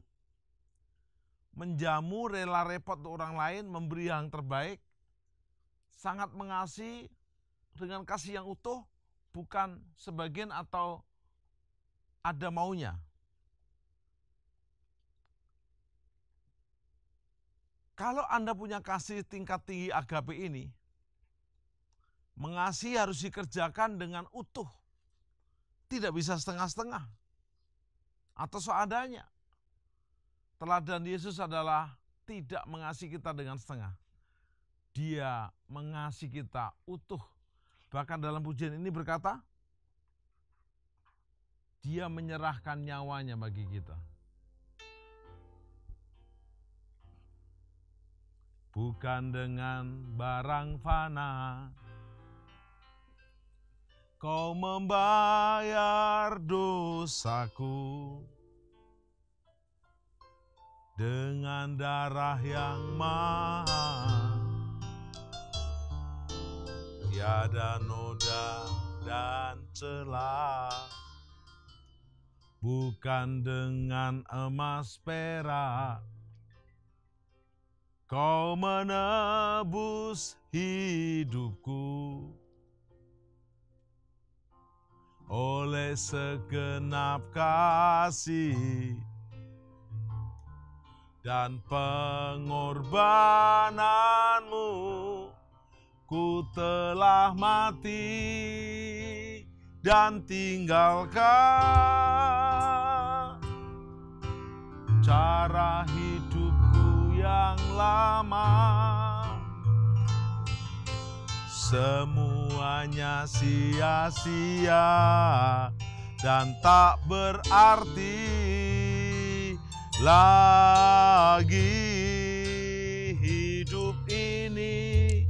menjamu, rela repot untuk orang lain, memberi yang terbaik, sangat mengasihi dengan kasih yang utuh, bukan sebagian atau ada maunya. Kalau Anda punya kasih tingkat tinggi agape ini, mengasihi harus dikerjakan dengan utuh. Tidak bisa setengah-setengah atau seadanya. Teladan Yesus adalah tidak mengasihi kita dengan setengah. Dia mengasihi kita utuh. Bahkan dalam pujian ini berkata, Dia menyerahkan nyawanya bagi kita. Bukan dengan barang fana Kau membayar dosaku, dengan darah yang mahal, tiada noda dan celah. Bukan dengan emas perak Kau menebus hidupku, oleh segenap kasih dan pengorbananmu, ku telah mati dan tinggalkan cara hidupku yang lama. Semuanya sia-sia dan tak berarti lagi. Hidup ini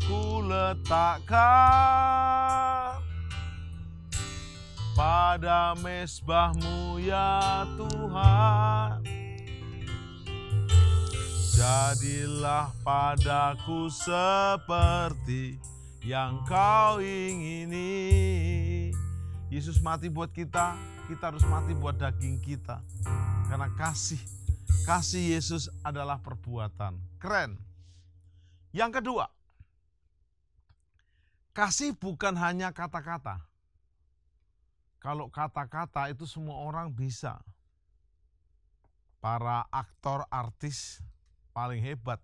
ku letakkan pada mezbah-Mu ya Tuhan. Jadilah padaku seperti yang Kau ingini. Yesus mati buat kita, kita harus mati buat daging kita. Karena kasih Yesus adalah perbuatan. Keren. Yang kedua, kasih bukan hanya kata-kata. Kalau kata-kata itu semua orang bisa. Para aktor, artis paling hebat.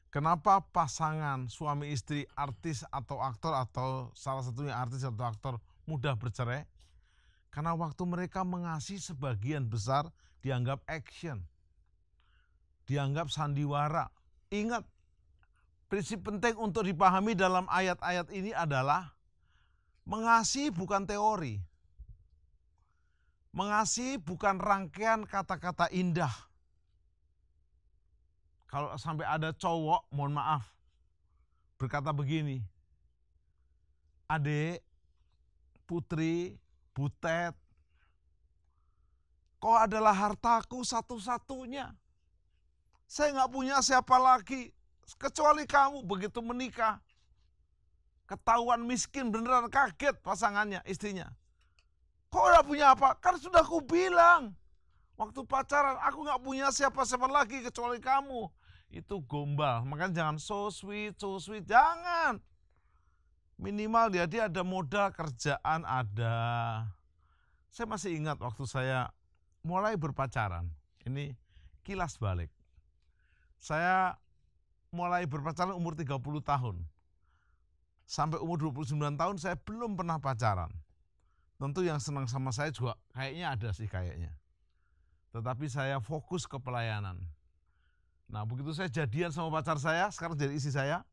Kenapa pasangan suami istri artis atau aktor atau salah satunya artis atau aktor mudah bercerai? Karena waktu mereka mengasihi sebagian besar dianggap action, dianggap sandiwara. Ingat, prinsip penting untuk dipahami dalam ayat-ayat ini adalah mengasihi bukan teori. Mengasihi bukan rangkaian kata-kata indah. Kalau sampai ada cowok, mohon maaf, berkata begini, Adik, Putri, Butet, kau adalah hartaku satu-satunya. Saya nggak punya siapa lagi, kecuali kamu. Begitu menikah, ketahuan miskin, beneran kaget pasangannya, istrinya. Kau udah punya apa? Kan sudah aku bilang. Waktu pacaran, aku nggak punya siapa-siapa lagi kecuali kamu. Itu gombal. Makanya jangan so sweet. Jangan. Minimal dia ada modal, kerjaan ada. Saya masih ingat waktu saya mulai berpacaran. Ini kilas balik. Saya mulai berpacaran umur 30 tahun. Sampai umur 29 tahun saya belum pernah pacaran. Tentu yang senang sama saya juga kayaknya ada sih kayaknya. Tetapi saya fokus ke pelayanan. Nah, begitu saya jadian sama pacar saya, sekarang jadi istri saya.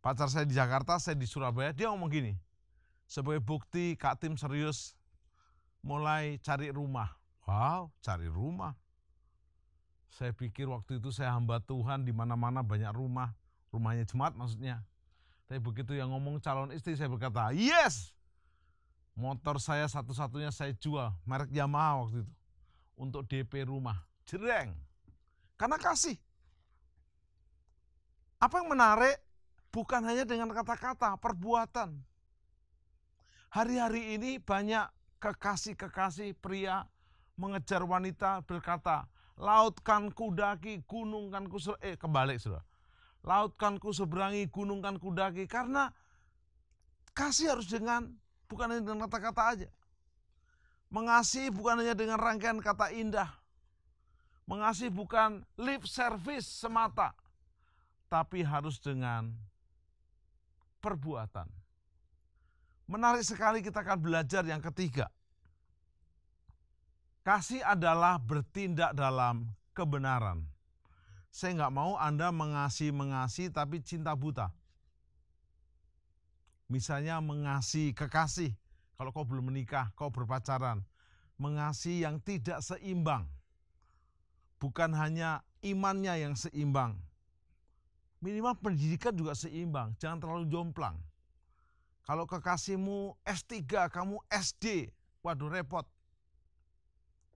Pacar saya di Jakarta, saya di Surabaya. Dia ngomong gini, sebagai bukti Kak Tim serius mulai cari rumah. Wow, cari rumah. Saya pikir waktu itu saya hamba Tuhan, di mana-mana banyak rumah, rumahnya jemaat maksudnya. Tapi begitu yang ngomong calon istri, saya berkata, yes! Motor saya satu-satunya saya jual, merek Yamaha waktu itu. Untuk DP rumah, jereng. Karena kasih. Apa yang menarik, bukan hanya dengan kata-kata, perbuatan. Hari-hari ini banyak kekasih-kekasih pria mengejar wanita berkata, laut kan kudaki, gunung kan kebalik saudara. Laut kan kuseberangi, gunung kan kudaki. Karena kasih harus bukan hanya dengan kata-kata aja. Mengasihi bukan hanya dengan rangkaian kata indah. Mengasihi bukan lip service semata. Tapi harus dengan perbuatan. Menarik sekali kita akan belajar yang ketiga. Kasih adalah bertindak dalam kebenaran. Saya nggak mau Anda mengasihi tapi cinta buta. Misalnya mengasihi kekasih. Kalau kau belum menikah, kau berpacaran. Mengasihi yang tidak seimbang. Bukan hanya imannya yang seimbang. Minimal pendidikan juga seimbang. Jangan terlalu jomplang. Kalau kekasihmu S3, kamu SD. Waduh repot.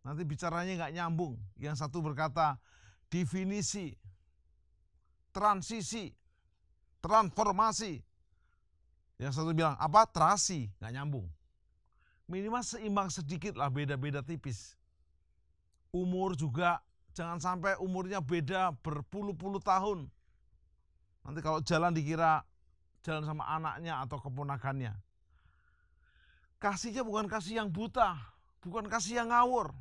Nanti bicaranya nggak nyambung. Yang satu berkata definisi, transisi, transformasi. Yang satu bilang apa? Terasi, nggak nyambung. Minimal seimbang sedikit lah, beda-beda tipis. Umur juga, jangan sampai umurnya beda berpuluh-puluh tahun. Nanti kalau jalan dikira jalan sama anaknya atau keponakannya. Kasihnya bukan kasih yang buta, bukan kasih yang ngawur.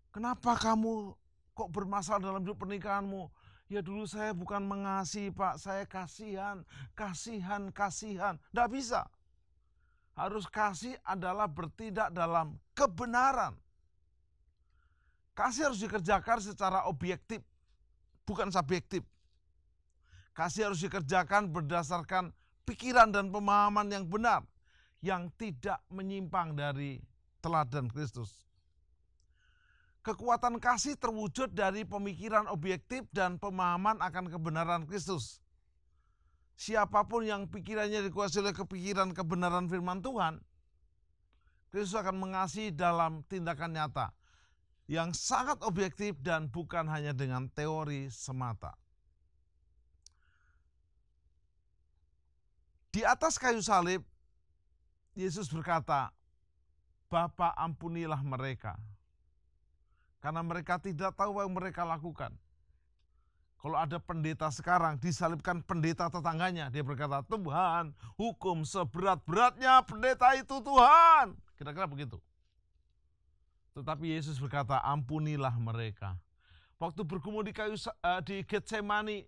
Kenapa kamu kok bermasalah dalam hidup pernikahanmu? Ya dulu saya bukan mengasihi Pak, saya kasihan. Nggak bisa. Harus kasih adalah bertindak dalam kebenaran. Kasih harus dikerjakan secara objektif, bukan subjektif. Kasih harus dikerjakan berdasarkan pikiran dan pemahaman yang benar, yang tidak menyimpang dari teladan Kristus. Kekuatan kasih terwujud dari pemikiran objektif dan pemahaman akan kebenaran Kristus. Siapapun yang pikirannya dikuasai oleh kepikiran kebenaran firman Tuhan, Kristus akan mengasihi dalam tindakan nyata yang sangat objektif dan bukan hanya dengan teori semata. Di atas kayu salib, Yesus berkata, Bapa ampunilah mereka, karena mereka tidak tahu apa yang mereka lakukan. Kalau ada pendeta sekarang disalibkan pendeta tetangganya, dia berkata, Tuhan, hukum seberat-beratnya pendeta itu Tuhan. Kira-kira begitu. Tetapi Yesus berkata, ampunilah mereka. Waktu bergumul di Getsemani,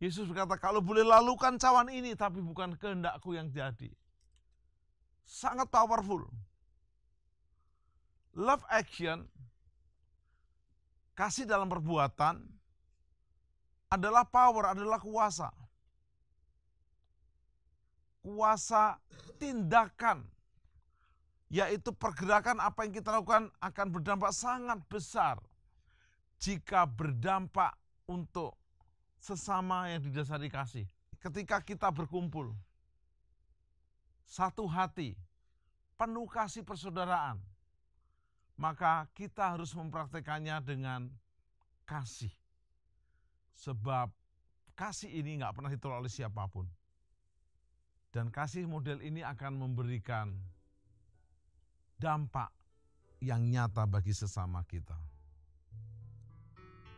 Yesus berkata, kalau boleh lalukan cawan ini, tapi bukan kehendakku yang jadi. Sangat powerful. Love action, kasih dalam perbuatan, adalah power, adalah kuasa. Kuasa tindakan, yaitu pergerakan apa yang kita lakukan akan berdampak sangat besar jika berdampak untuk sesama yang didasari kasih. Ketika kita berkumpul, satu hati, penuh kasih persaudaraan, maka kita harus mempraktekannya dengan kasih. Sebab kasih ini nggak pernah ditolak oleh siapapun. Dan kasih model ini akan memberikan dampak yang nyata bagi sesama kita.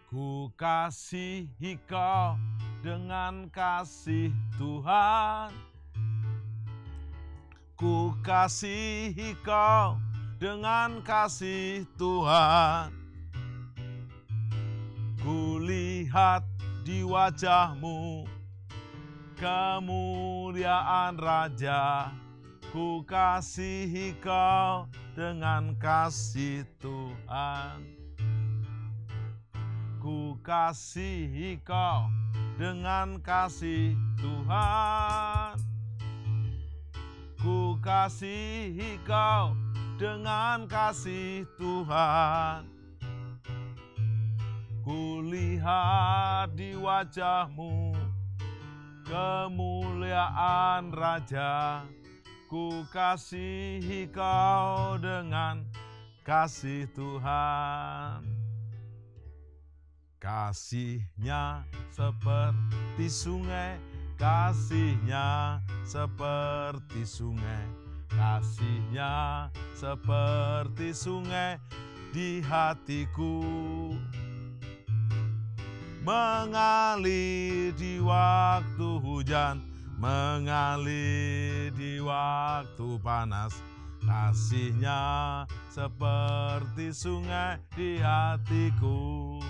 Ku kasihi kau dengan kasih Tuhan. Ku kasihi kau dengan kasih Tuhan. Ku lihat di wajahmu kemuliaan Raja. Ku kasihi kau dengan kasih Tuhan. Ku kasihi kau dengan kasih Tuhan. Ku kasihi kau dengan kasih Tuhan. Kulihat di wajahmu kemuliaan Raja, ku kasihi kau dengan kasih Tuhan. Kasihnya seperti sungai, kasihnya seperti sungai, kasihnya seperti sungai di hatiku. Mengalir di waktu hujan, mengalir di waktu panas, kasihnya seperti sungai di hatiku.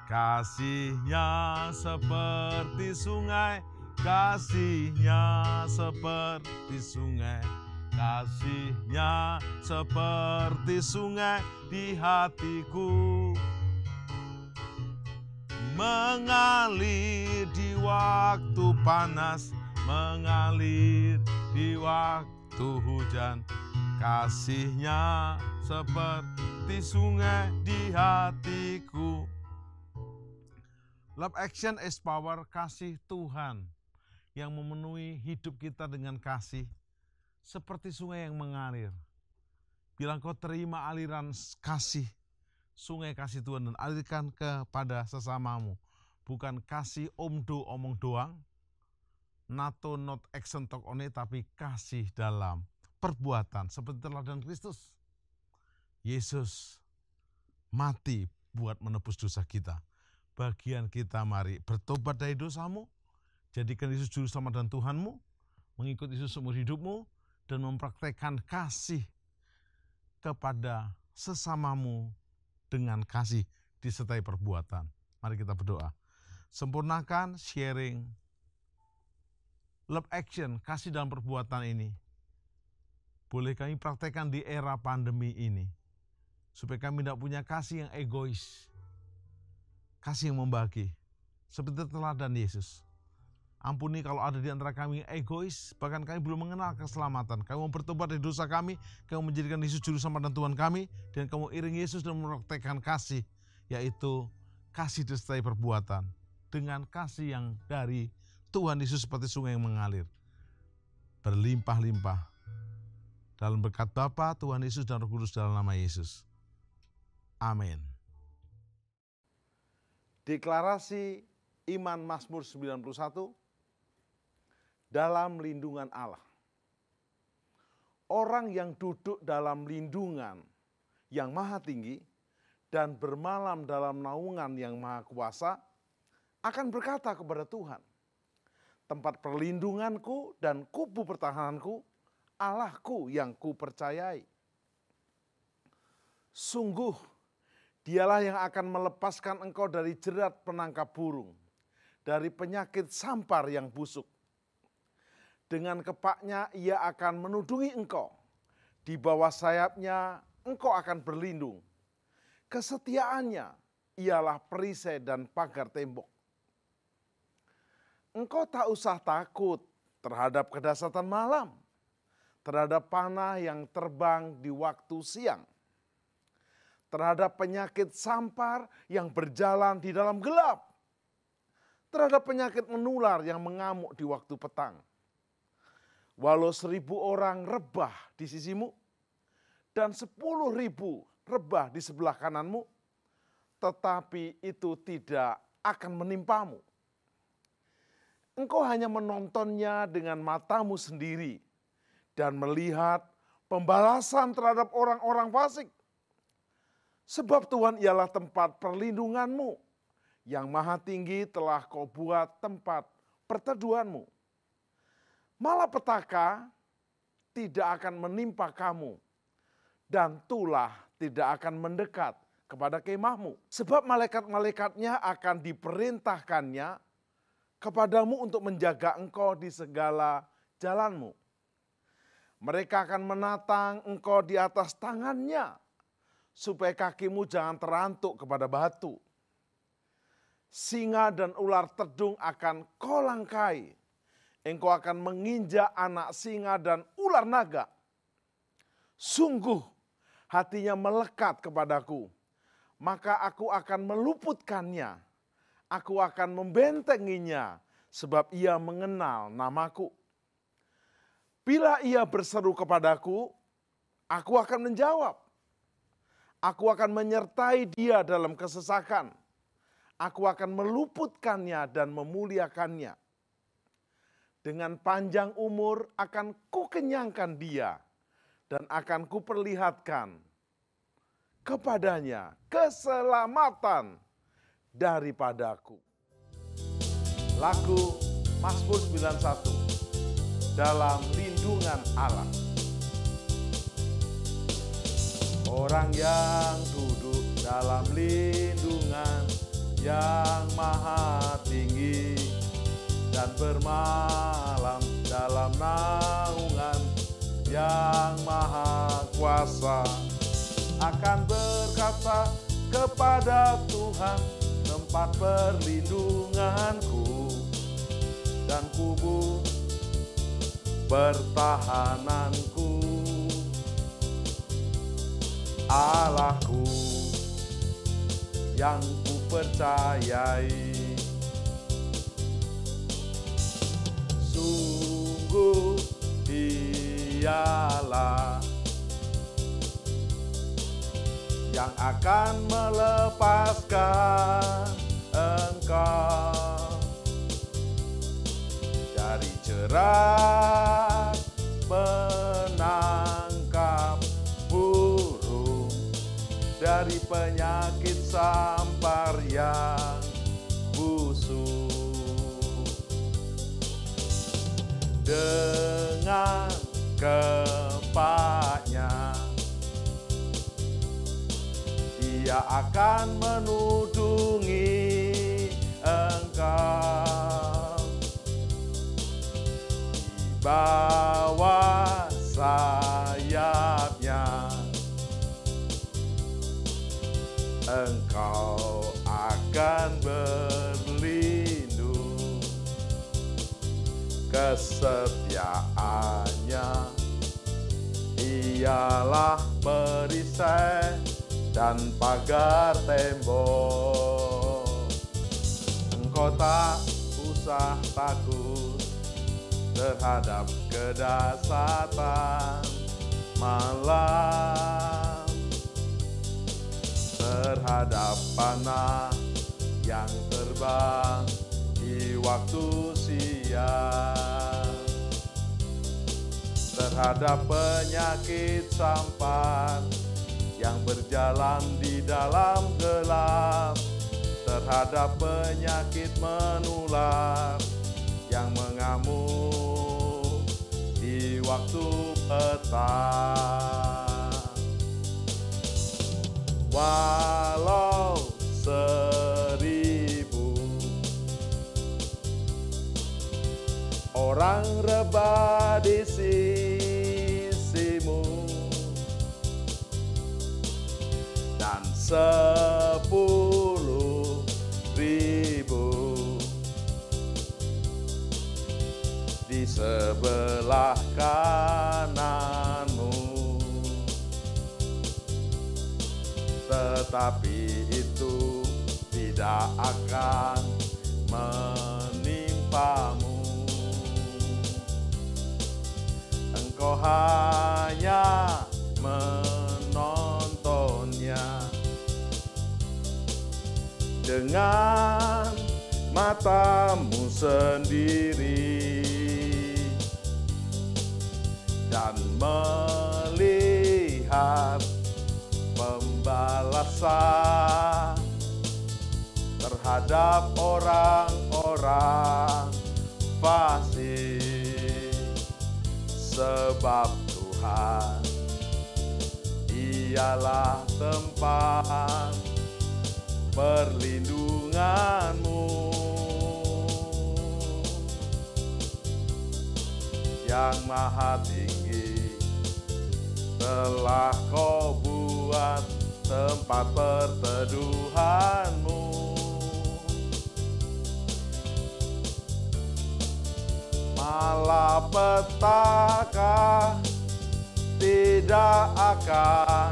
Kasihnya seperti sungai, kasihnya seperti sungai, kasihnya seperti sungai di hatiku. Mengalir di waktu panas, mengalir di waktu hujan, kasihnya seperti sungai di hatiku. Love action is power, kasih Tuhan yang memenuhi hidup kita dengan kasih, seperti sungai yang mengalir. Bila kau terima aliran kasih, sungai kasih Tuhan, dan alirkan kepada sesamamu. Bukan kasih omong doang, nato not action talk only, tapi kasih dalam perbuatan seperti teladan Kristus. Yesus mati buat menebus dosa kita. Bagian kita mari bertobat dari dosamu, jadikan Yesus juru selamat dan Tuhanmu, mengikut Yesus seumur hidupmu, dan mempraktekkan kasih kepada sesamamu dengan kasih disertai perbuatan. Mari kita berdoa. Sempurnakan sharing love action, kasih dalam perbuatan ini. Boleh kami praktekkan di era pandemi ini. Supaya kami tidak punya kasih yang egois. Kasih yang membagi. Seperti teladan Yesus. Ampuni kalau ada di antara kami yang egois, bahkan kami belum mengenal keselamatan. Kami mau bertobat dari dosa kami menjadikan Yesus juru selamat dan Tuhan kami, dan kamu iring Yesus dan mempraktekkan kasih, yaitu kasih disertai perbuatan, dengan kasih yang dari Tuhan Yesus seperti sungai yang mengalir, berlimpah-limpah. Dalam berkat Bapa, Tuhan Yesus dan Roh Kudus dalam nama Yesus. Amin. Deklarasi Iman Mazmur 91, dalam lindungan Allah. Orang yang duduk dalam lindungan yang maha tinggi dan bermalam dalam naungan yang maha kuasa akan berkata kepada Tuhan, tempat perlindunganku dan kubu pertahananku, Allahku yang kupercayai. Sungguh, dialah yang akan melepaskan engkau dari jerat penangkap burung, dari penyakit sampar yang busuk. Dengan kepaknya ia akan menudungi engkau. Di bawah sayapnya engkau akan berlindung. Kesetiaannya ialah perisai dan pagar tembok. Engkau tak usah takut terhadap kedahsyatan malam, terhadap panah yang terbang di waktu siang, terhadap penyakit sampar yang berjalan di dalam gelap, terhadap penyakit menular yang mengamuk di waktu petang. Walau 1.000 orang rebah di sisimu dan 10.000 rebah di sebelah kananmu, tetapi itu tidak akan menimpamu. Engkau hanya menontonnya dengan matamu sendiri dan melihat pembalasan terhadap orang-orang fasik. Sebab Tuhan ialah tempat perlindunganmu, yang maha tinggi telah kau buat tempat perteduhanmu. Malapetaka tidak akan menimpa kamu, dan tulah tidak akan mendekat kepada kemahmu. Sebab malaikat-malaikatnya akan diperintahkannya kepadamu untuk menjaga engkau di segala jalanmu. Mereka akan menatang engkau di atas tangannya, supaya kakimu jangan terantuk kepada batu. Singa dan ular tedung akan kau langkai. Engkau akan menginjak anak singa dan ular naga. Sungguh hatinya melekat kepadaku. maka aku akan meluputkannya. Aku akan membentenginya, sebab ia mengenal namaku. Bila ia berseru kepadaku, aku akan menjawab. Aku akan menyertai dia dalam kesesakan. Aku akan meluputkannya dan memuliakannya. Dengan panjang umur akan kukenyangkan dia dan akan kuperlihatkan kepadanya keselamatan daripadaku. Lagu Mazmur 91, dalam lindungan Allah. Orang yang duduk dalam lindungan yang maha tinggi dan bermalam dalam naungan yang maha kuasa akan berkata kepada Tuhan, tempat perlindunganku dan kubu pertahananku, Allahku yang ku percayai. Sungguh Dialah yang akan melepaskan engkau dari jerat penangkap burung, dari penyakit sampar yang busuk. Dengan kepaknya Dia akan menudungi engkau. Di bawah sayapnya engkau akan berlindung. Kesetiaannya ialah perisai dan pagar tembok. Engkau tak usah takut terhadap kedahsyatan malam, terhadap panah yang terbang di waktu siang, terhadap penyakit sampar yang berjalan di dalam gelap, terhadap penyakit menular yang mengamuk di waktu petang. Walau 1000 orang rebah di sisimu dan 10.000 di sebelah kananmu, tetapi itu tidak akan menimpamu. Engkau hanya menontonnya dengan matamu sendiri dan melihat pembalasan terhadap orang-orang fasik. Sebab Tuhan ialah tempat perlindunganmu, yang maha tinggi telah kau buat tempat perteduhanmu. Malapetaka tidak akan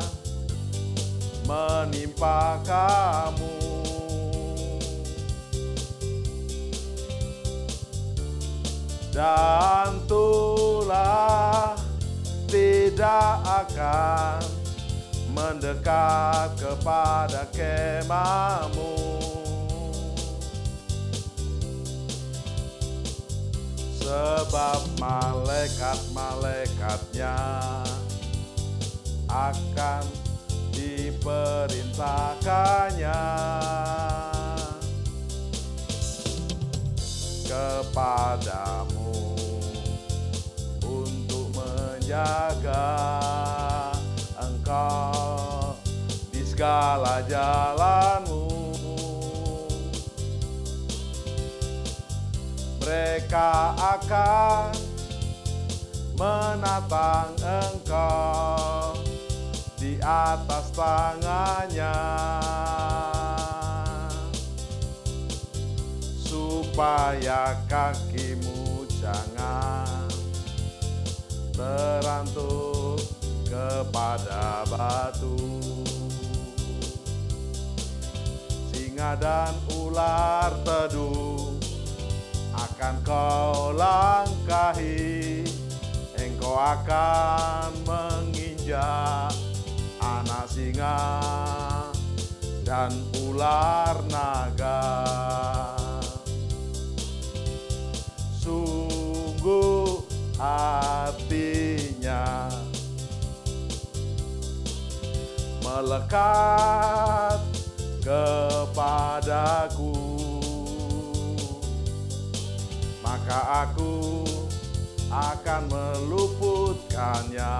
menimpa kamu. Dan tulah tidak akan mendekat kepada kemahmu. Sebab malaikat-malaikatnya akan diperintahkannya kepadamu untuk menjaga engkau di segala jalanmu. Mereka akan menatang engkau di atas tangannya, supaya kakimu jangan terantuk kepada batu. Singa dan ular teduh akan kau langkahi, engkau akan menginjak anak singa dan ular naga. Sungguh hatinya melekat kepadaku, maka aku akan meluputkannya.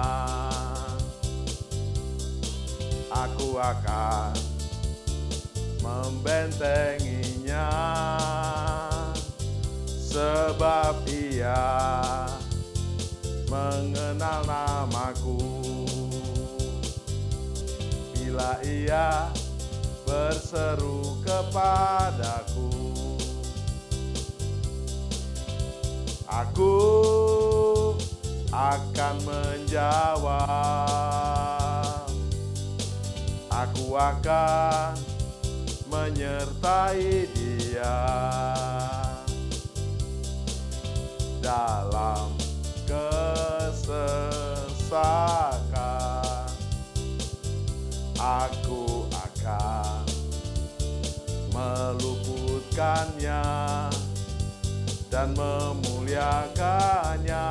Aku akan membentenginya, sebab ia mengenal namaku. Bila ia berseru kepadaku, aku akan menjawab. Aku akan menyertai dia dalam kesesakan. Aku akan meluputkannya dan memuliakannya.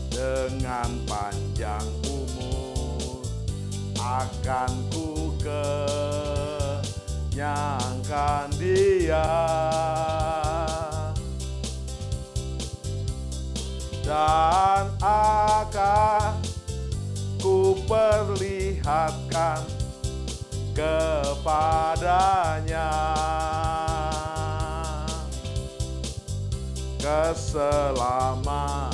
Dengan panjang umur akan ku kenyangkan dia, dan akan ku perlihatkan kepadanya keselamatan